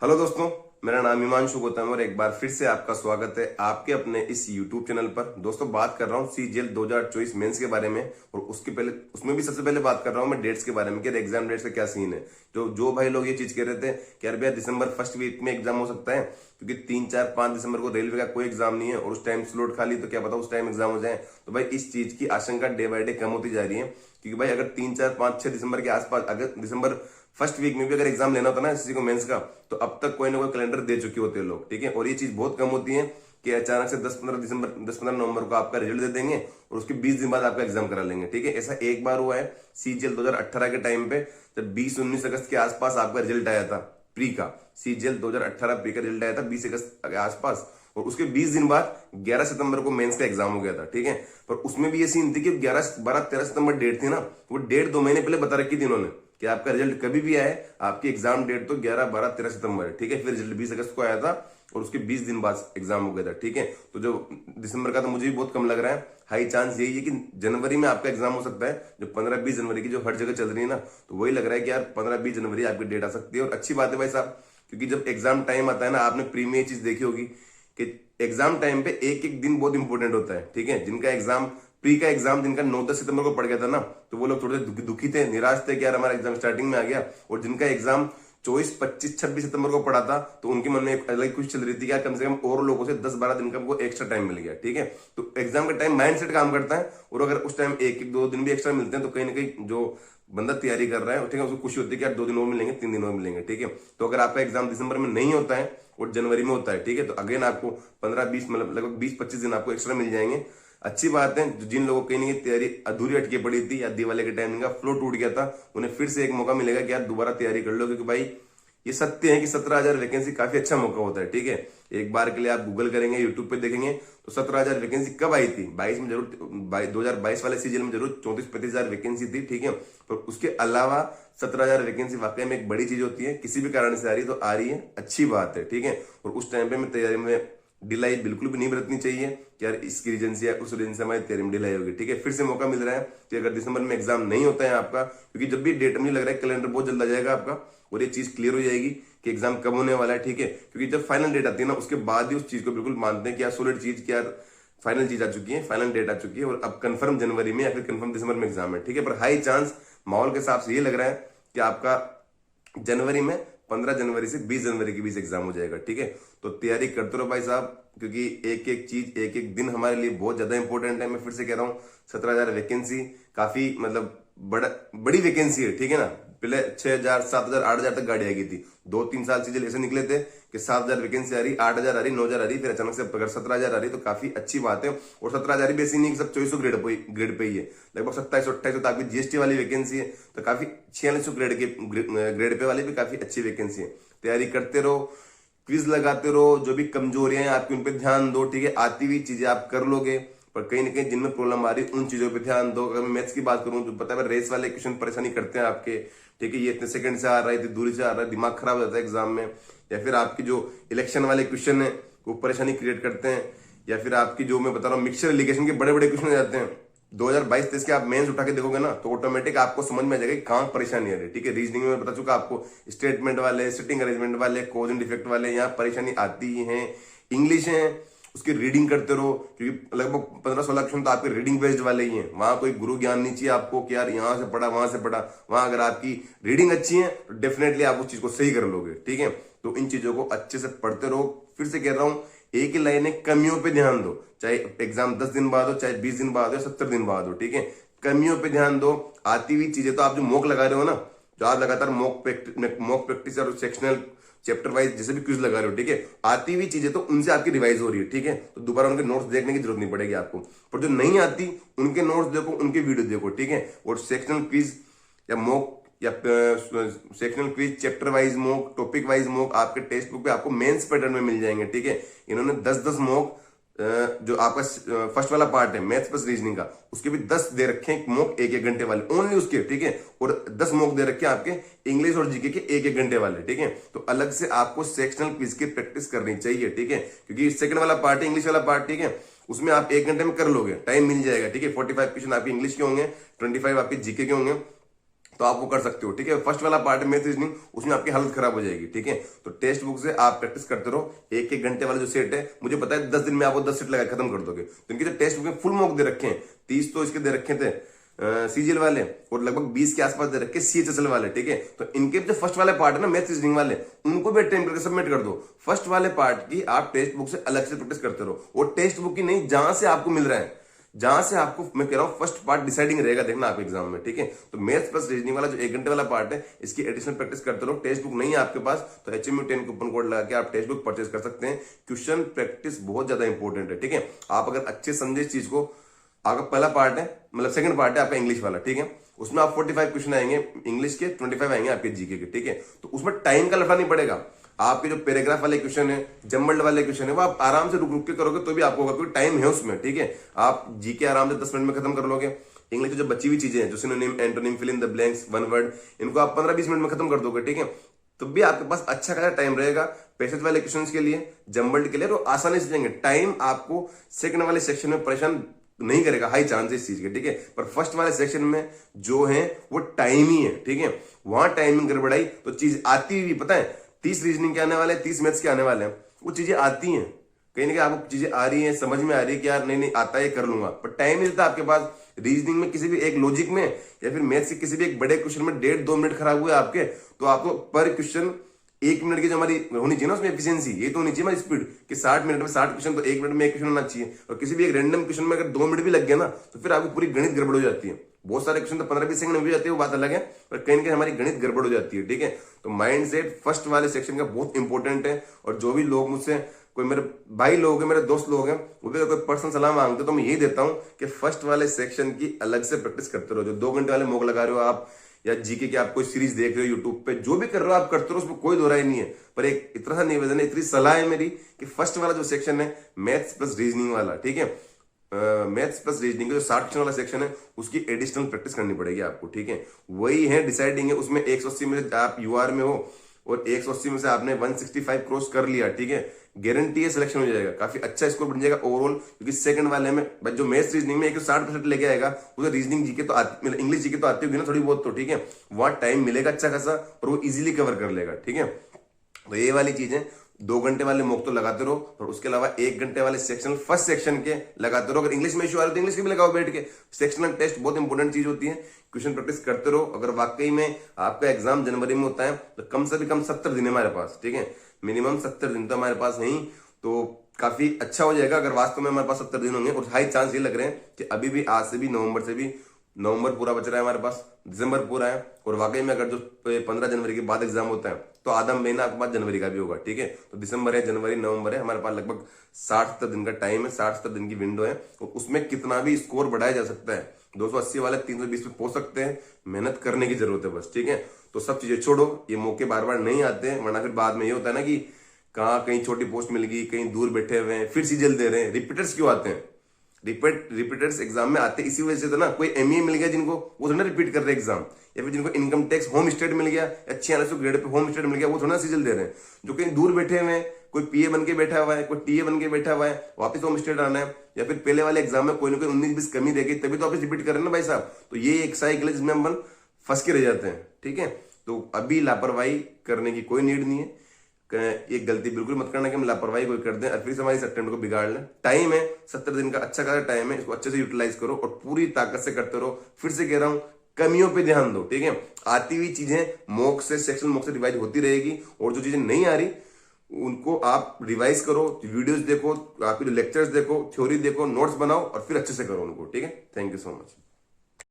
Hello दोस्तों, मेरा नाम हिमांशु गौतम और एक बार फिर से आपका स्वागत है आपके अपने इस YouTube चैनल पर। दोस्तों, बात कर रहा हूँ सीजीएल 2024 मेंस के बारे में और उसके पहले उसमें भी सबसे पहले बात कर रहा हूँ मैं डेट्स के बारे में कि एग्जाम डेट्स का क्या सीन है। जो जो भाई लोग ये चीज कह रहे थे कि यार भैया दिसंबर फर्स्ट वीक में एग्जाम हो सकता है क्योंकि 3, 4, 5 दिसंबर को रेलवे का कोई एग्जाम नहीं है और उस टाइम स्लॉट खाली, तो क्या पता उस टाइम एग्जाम हो जाए। तो भाई इस चीज की आशंका डे बाय डे कम होती जा रही है क्योंकि भाई अगर 3, 4, 5, 6 दिसंबर के आसपास, अगर दिसंबर फर्स्ट वीक में भी अगर एग्जाम लेना होता ना किसी को मेंस का, तो अब तक कोई ना कोई कैलेंडर दे चुके होते हैं लोग। ठीक है, और ये चीज बहुत कम होती है कि अचानक से 10, 15 नवंबर को आपका रिजल्ट दे देंगे और उसके 20 दिन बाद आपका एग्जाम करा लेंगे। ठीक है, ऐसा एक बार हुआ है सीजीएल 2018 के टाइम पे, जब 20-19 अगस्त के आसपास आपका रिजल्ट आया था प्री का। सीजीएल 2018 प्री का रिजल्ट आया था 20 अगस्त के आसपास और उसके 20 दिन बाद 11 सितंबर को मेंस का एग्जाम हो गया था। ठीक है, पर उसमें भी ये सीन थी कि 11, 12, 13 सितंबर डेट थी ना, वो डेट 2 महीने पहले बता रखी थी इन्होंने कि आपका रिजल्ट कभी भी आए, आपकी एग्जाम डेट तो 11, 12, 13 सितंबर है। ठीक है, फिर रिजल्ट 20 अगस्त को आया था और उसके 20 दिन बाद एग्जाम हो गया था। ठीक है, तो जो दिसंबर का तो मुझे भी बहुत कम लग रहा है। हाई चांस यही है कि जनवरी में आपका एग्जाम हो सकता है, जो 15-20 जनवरी की जो हर जगह चल रही है ना, तो वही लग रहा है कि यार 15-20 जनवरी आपकी डेट आ सकती है। और अच्छी बात है भाई साहब, क्योंकि जब एग्जाम टाइम आता है ना, आपने प्री में ये चीज देखी होगी कि एग्जाम टाइम पे एक एक दिन बहुत इंपॉर्टेंट होता है। ठीक है, जिनका एग्जाम प्री का एग्जाम जिनका 9-10 सितंबर को पड़ गया था ना, तो वो लोग थोड़े दुखी थे, निराश थे कि यार हमारा एग्जाम स्टार्टिंग में आ गया। और जिनका एग्जाम 24, 25, 26 सितंबर को पड़ा था, तो उनके मन में एक अलग खुशी चल रही थी कि यार कम से कम और लोगों से 10-12 दिन का हमको एक्स्ट्रा टाइम मिल गया। ठीक है, तो एग्जाम का टाइम माइंड सेट काम करता है और अगर उस टाइम एक एक 2 दिन भी एक्स्ट्रा मिलते हैं तो कहीं ना कहीं जो बंदा तैयारी कर रहा है, ठीक है, उसको खुशी होती है कि यार 2 दिन और मिलेंगे, 3 दिन और मिलेंगे। ठीक है, तो अगर आपका एग्जाम दिसंबर में नहीं होता है और जनवरी में होता है, ठीक है, तो अगेन आपको 15-20 मतलब लगभग 20-25 दिन आपको एक्स्ट्रा मिल जाएंगे। अच्छी बात है, जिन लोगों की नहीं तैयारी अधूरी अटके पड़ी थी या दिवाली के टाइम का फ्लो टूट गया था, उन्हें फिर से एक मौका मिलेगा कि यार दोबारा तैयारी कर लो, क्योंकि भाई ये सत्य है कि 17,000 वैकेंसी काफी अच्छा मौका होता है। ठीक है, एक बार के लिए आप गूगल करेंगे, यूट्यूब पे देखेंगे तो 17,000 वैकेंसी कब आई थी, 22 में जरूर, 2022 वाले सीजन में जरूर 34-35 हजार वैकेंसी थी। ठीक है, पर उसके अलावा 17,000 वैकेंसी वाकई में एक बड़ी चीज होती है। किसी भी कारण से आ रही तो आ रही है, अच्छी बात है। ठीक है, और उस टाइम पे मैं तैयारी में ढिलाई बिल्कुल भी नहीं बरतनी चाहिए कि यार इसकी रीजन से या उस रीजन से हमारी तैयारी में ढिलाई होगी। ठीक है, फिर से मौका मिल रहा है कि अगर दिसंबर में एग्जाम नहीं होता है आपका, क्योंकि जब भी डेट मुझे लग रहा है कैलेंडर बहुत जल्द आ जाएगा आपका और ये चीज क्लियर हो जाएगी कि एग्जाम कब होने वाला है। ठीक है, क्योंकि जब फाइनल डेट आती है ना, उसके बाद ही उस चीज को बिल्कुल मानते हैं कि यार सॉलिड चीज की यार फाइनल चीज आ चुकी है, फाइनल डेट आ चुकी है और अब कंफर्म जनवरी में या फिर कंफर्म दिसंबर में एग्जाम है। ठीक है, पर हाई चांस माहौल के हिसाब से ये लग रहा है कि आपका जनवरी में 15 जनवरी से 20 जनवरी के बीच एग्जाम हो जाएगा। ठीक है, तो तैयारी करते रहो भाई साहब, क्योंकि एक एक चीज एक एक दिन हमारे लिए बहुत ज्यादा इंपॉर्टेंट है। मैं फिर से कह रहा हूँ, 17,000 वैकेंसी काफी मतलब बड़ी वैकेंसी है। ठीक है ना, पहले 6,000, 7,000, 8,000 तक गाड़ी आ गई थी। 2-3 साल सीजन ऐसे निकले थे कि 7,000 वैकेंसी आ रही, 8,000 आ रही, 9,000 आ रही, फिर अचानक से अगर 17,000 आ रही तो काफी अच्छी बात है। और 17,000 भी ऐसी नहीं कि सब 2400 ग्रेड पे ही है, लगभग 2700-2800 तक भी जीएसटी वाली वैकेंसी है, तो काफी 4600 ग्रेड पे वाली भी काफी अच्छी वैकेंसी है। तैयारी करते रहो, क्विज लगाते रहो, जो भी कमजोरियां हैं आपकी उन पर ध्यान दो। ठीक है, आती हुई चीजें आप कर लोगे, पर कहीं ना कहीं जिनमें प्रॉब्लम आ रही है उन चीजों पे ध्यान दो। अगर मैं मैथ्स की बात करूं तो पता है रेस वाले क्वेश्चन परेशानी करते हैं आपके। ठीक है, ये इतने सेकंड से आ रहा है, इतनी दूरी से आ रहा है, दिमाग खराब हो जाता है एग्जाम में। या फिर आपकी जो इलेक्शन वाले क्वेश्चन है वो परेशानी क्रिएट करते हैं, या फिर आपकी जो मैं बता रहा हूँ मिक्सचर एलिगेशन के बड़े बड़े क्वेश्चन आ जाते हैं। 2022-23 के आप मेंस उठा के देखोगे ना, तो ऑटोमेटिक आपको समझ में आ जाएगा कि कहाँ परेशानी आ रही है। ठीक है, रीजनिंग में बता चुका आपको, स्टेटमेंट वाले, सिटिंग अरेंजमेंट वाले, कॉज एंड इफेक्ट वाले यहाँ परेशानी आती ही है। इंग्लिश है, उसकी रीडिंग करते रहो, क्योंकि लगभग 15-16 क्वेश्चन तो आपके रीडिंग बेस्ड वाले ही हैं। वहां कोई गुरु ज्ञान नहीं चाहिए आपको कि यार यहाँ से पढ़ा वहां से पढ़ा। वहां अगर आपकी रीडिंग अच्छी है तो डेफिनेटली आप उस चीज को सही कर लोगे। ठीक है, तो इन चीजों को अच्छे से पढ़ते रहो। फिर से कह रहा हूं, एक ही लाइन है, कमियों पे ध्यान दो, चाहे एग्जाम 10 दिन बाद हो, चाहे 20 दिन बाद हो, 70 दिन बाद हो। ठीक है, कमियों पे ध्यान दो। आती हुई चीजें तो आप जो मॉक लगा रहे हो ना, जो आप लगातार मॉक प्रैक्टिस और सेक्शनल चैप्टर वाइज जैसे भी क्विज लगा रहे हो, ठीक है, आती हुई चीजें तो उनसे आपकी रिवाइज हो रही है। ठीक है, तो दोबारा उनके नोट्स देखने की जरूरत नहीं पड़ेगी आपको। पर जो नहीं आती उनके नोट्स देखो, उनके वीडियो देखो। ठीक है, और सेक्शनल क्विज या मॉक या sectional quiz, chapter wise mock, topic wise mock आपके टेक्स्ट बुक पे आपको मेंस पैटर्न में मिल जाएंगे। ठीक है, इन्होंने 10-10 मॉक, जो आपका फर्स्ट वाला पार्ट है मैथ्स प्लस रीजनिंग का, उसके भी 10 दे रखे हैं मॉक 1-1 घंटे वाले ओनली उसके। ठीक है, और 10 मॉक दे रखे हैं आपके इंग्लिश और जीके के 1-1 घंटे वाले। ठीक है, तो अलग से आपको सेक्शनल क्विज की प्रैक्टिस करनी चाहिए। ठीक है, क्योंकि सेकंड वाला पार्ट है इंग्लिश वाला पार्ट। ठीक है, उसमें आप 1 घंटे में कर लोगे, टाइम मिल जाएगा। ठीक है, 45 क्वेश्चन आपके इंग्लिश के होंगे, 25 आपके जीके के होंगे, तो आप वो कर सकते हो, ठीक है। फर्स्ट वाला पार्ट है मैथ रीजनिंग, उसमें आपकी हालत खराब हो जाएगी, ठीक है। तो टेक्स्ट बुक से आप प्रैक्टिस करते रहो। एक एक घंटे वाला जो सेट है, मुझे पता है 10 दिन में आप वो 10 सेट लगा खत्म कर दोगे। तो इनके जो टेक्स्ट बुक में फुल मॉक दे रखे हैं, 30 तो इसके दे रखे थे सीजीएल वाले, और लगभग 20 के आसपास दे रखे सीएचएसएल वाले, ठीक है। तो इनके जो फर्स्ट वाले पार्ट है ना मैथ रीजनिंग वाले, उनको भी अटेम्प्ट करके सबमिट कर दो। फर्स्ट वाले पार्ट की आप टेक्स्ट बुक से अलग से प्रैक्टिस करते रहो, और टेक्स्ट बुक की नहीं, जहां से आपको मिल रहा है, जहां से आपको, मैं कह रहा हूं फर्स्ट पार्ट डिसाइडिंग रहेगा, देखना आप एग्जाम में, ठीक है। तो मैथ्स प्लस रीजनिंग वाला जो 1 घंटे वाला पार्ट है, इसकी एडिशनल प्रैक्टिस करते रहो। टेक्स्ट बुक नहीं है आपके पास तो HMU10 कूपन कोड लगा के आप टेक्स्ट बुक परचेज कर सकते हैं। क्वेश्चन प्रैक्टिस बहुत ज्यादा इंपॉर्टेंट है, ठीक है। आप अगर अच्छे समझे इस चीज को, आपका पहला पार्ट है, मतलब सेकंड पार्ट है आपका इंग्लिश वाला, ठीक है। उसमें आप 45 क्वेश्चन आएंगे इंग्लिश के, 25 आएंगे आपके जीके के, ठीक है। तो उसमें टाइम का लफड़ा नहीं पड़ेगा। आपके जो पैराग्राफ वाले क्वेश्चन है, जम्बल्ड वाले क्वेश्चन है, वो आप आराम से रुक रुक के करोगे तो भी आपको होगा, क्योंकि टाइम है उसमें, ठीक है। आप जीके आराम से 10 मिनट में खत्म कर लोगे। इंग्लिश की जो बची हुई चीजें हैं, जो synonym, antonym, fill in the blanks, one word, इनको आप 15-20 मिनट में खत्म कर दोगे, ठीक है। तो भी आपके पास अच्छा खासा टाइम रहेगा पैसेज वाले क्वेश्चंस के लिए, जम्बल्ड के लिए, तो आसानी से जाएंगे। टाइम आपको सेकंड वाले सेक्शन में परेशान नहीं करेगा, हाई चांस है इस चीज के, ठीक है। पर फर्स्ट वाले सेक्शन में जो है वो टाइम ही है, ठीक है। वहां टाइमिंग गड़बड़ाई तो चीज आती हुई, पता है 30 रीजनिंग के आने वाले हैं, 30 मैथ्स के आने वाले हैं, वो चीजें आती हैं, कहीं ना कहीं आपको चीजें आ रही हैं, समझ में आ रही है कि यार नहीं नहीं आता है, कर लूंगा, पर टाइम नहीं रहता आपके पास। रीजनिंग में किसी भी एक लॉजिक में या फिर मैथ्स के किसी भी एक बड़े क्वेश्चन में 1.5-2 मिनट खराब हुए आपके, तो आपको पर क्वेश्चन 1 मिनट की जो हमारी होनी चाहिए ना उसमें एफिशिएंसी, ये तो होनी चाहिए हमारी स्पीड कि 60 मिनट में 60 क्वेश्चन, तो 1 मिनट में 1 क्वेश्चन होना चाहिए। और किसी भी एक रैंडम क्वेश्चन में अगर 2 मिनट भी लग गया ना, तो फिर आपकी पूरी गणित गड़बड़ हो जाती है। बहुत सारे क्वेश्चन तो 15-20 सेकंड में भी जाती है, वो बात अलग है, पर कहीं ना कहीं हमारी गणित गड़बड़ हो जाती है, ठीक है। तो माइंड सेट फर्स्ट वाले सेक्शन का बहुत इंपॉर्टेंट है। और जो भी लोग मुझसे, कोई मेरे भाई लोग हैं, मेरे दोस्त लोग हैं, वो भी कोई पर्सनल सलाह मांगते हो तो मैं यही देता हूं कि फर्स्ट वाले सेक्शन की अलग से प्रैक्टिस करते रहो। जो 2 घंटे वाले मॉक लगा रहे हो आप, या जीके की आप कोई सीरीज देख रहे हो यूट्यूब पे, जो भी कर रहे हो आप करते रहो, उसमें कोई दो राय नहीं है। पर एक इतना सा निवेदन है, इतनी सलाह है मेरी कि फर्स्ट वाला जो सेक्शन है मैथ्स प्लस रीजनिंग वाला, ठीक है, मैथ्स प्लस रीजनिंग का जो 60 क्वेश्चन वाला सेक्शन है, उसकी एडिशनल प्रैक्टिस करनी पड़ेगी आपको, ठीक है। वही है डिसाइडिंग है। उसमें 180 में से आप यूआर में हो और 180 में से आपने 165 क्रॉस कर लिया, ठीक है, गारंटी है सिलेक्शन हो जाएगा, काफी अच्छा स्कोर बन जाएगा ओवरऑल। क्योंकि सेकंड वाले में जो मैथ्स रीजनिंग में 60% लेके आएगा, उसे रीजनिंग जीके तो आती, मतलब इंग्लिश जीके तो आती होगी ना थोड़ी बहुत, तो ठीक है, वहां टाइम मिलेगा अच्छा खासा और वो इजीली कवर कर लेगा, ठीक है। तो ये वाली चीजें 2 घंटे वाले मॉक तो लगाते रहो, और उसके अलावा 1 घंटे वाले सेक्शन फर्स्ट सेक्शन के लगाते रहो। अगर इंग्लिश में इशू आ रहा है तो इंग्लिश के भी लगाओ बैठ के। सेक्शनल टेस्ट बहुत इंपॉर्टेंट चीज होती है, क्वेश्चन प्रैक्टिस करते रहो। अगर वाकई में आपका एग्जाम जनवरी में होता है तो कम से भी कम 70 दिन है हमारे पास, ठीक है, मिनिमम 70 दिन तो हमारे पास है ही, तो काफी अच्छा हो जाएगा अगर वास्तव में हमारे पास 70 दिन होंगे। और हाई चांस ये लग रहे हैं कि अभी भी, आज से भी, नवंबर पूरा बच रहा है हमारे पास, दिसंबर पूरा है, और वाकई में अगर जो 15 जनवरी के बाद एग्जाम होता है तो आधा महीना आपके पास जनवरी का भी होगा, ठीक है। तो दिसंबर है, जनवरी, नवंबर है, हमारे पास लगभग 60-70 दिन का टाइम है, 60-70 दिन की विंडो है, और उसमें कितना भी स्कोर बढ़ाया जा सकता है। 280 वाले 320 पे पहुंच सकते हैं, मेहनत करने की जरूरत है बस, ठीक है। तो सब चीजें छोड़ो, ये मौके बार बार नहीं आते, वरना फिर बाद में ये होता है ना कि कहीं छोटी पोस्ट मिल गई, कहीं दूर बैठे हुए हैं, फिर सीजल दे रहे हैं। रिपीटर्स क्यों आते हैं? रिपीटर्स एग्जाम में आते इसी वजह से था ना, कोई एमईए मिल गया जिनको, वो थोड़ा रिपीट कर रहे एग्जाम, या फिर जिनको इनकम टैक्स होम स्टेट मिल गया या 46 ग्रेड पे होम स्टेट मिल गया, वो थोड़ा सीजल दे रहे हैं। जो कहीं दूर बैठे हुए हैं, कोई पीए बन के बैठा हुआ है, कोई टीए बन के बैठा हुआ है, वापस होम स्टेट आना है, या फिर पहले वाले एग्जाम में कोई ना कोई 19-20 कमी देगी तभी तो वापस रिपीट कर रहे हैं ना भाई साहब। तो ये एक साइकिल है जिसमें हम फंस के रह जाते हैं, ठीक है। तो अभी लापरवाही करने की कोई नीड नहीं है, ये गलती बिल्कुल मत करना कि हम लापरवाही कोई कर दें और फिर से हमारी अटेम्प्ट को बिगाड़ लें। टाइम है, 70 दिन का अच्छा खासा टाइम है, इसको अच्छे से यूटिलाइज करो और पूरी ताकत से करते रहो। फिर से कह रहा हूं, कमियों पे ध्यान दो, ठीक है। आती हुई चीजें मॉक से, सेक्शन मॉक से रिवाइज होती रहेगी, और जो चीजें नहीं आ रही उनको आप रिवाइज करो, वीडियोस देखो, आपके जो लेक्चर्स देखो, थ्योरी देखो, नोट्स बनाओ और फिर अच्छे से करो उनको, ठीक है। Thank you so much.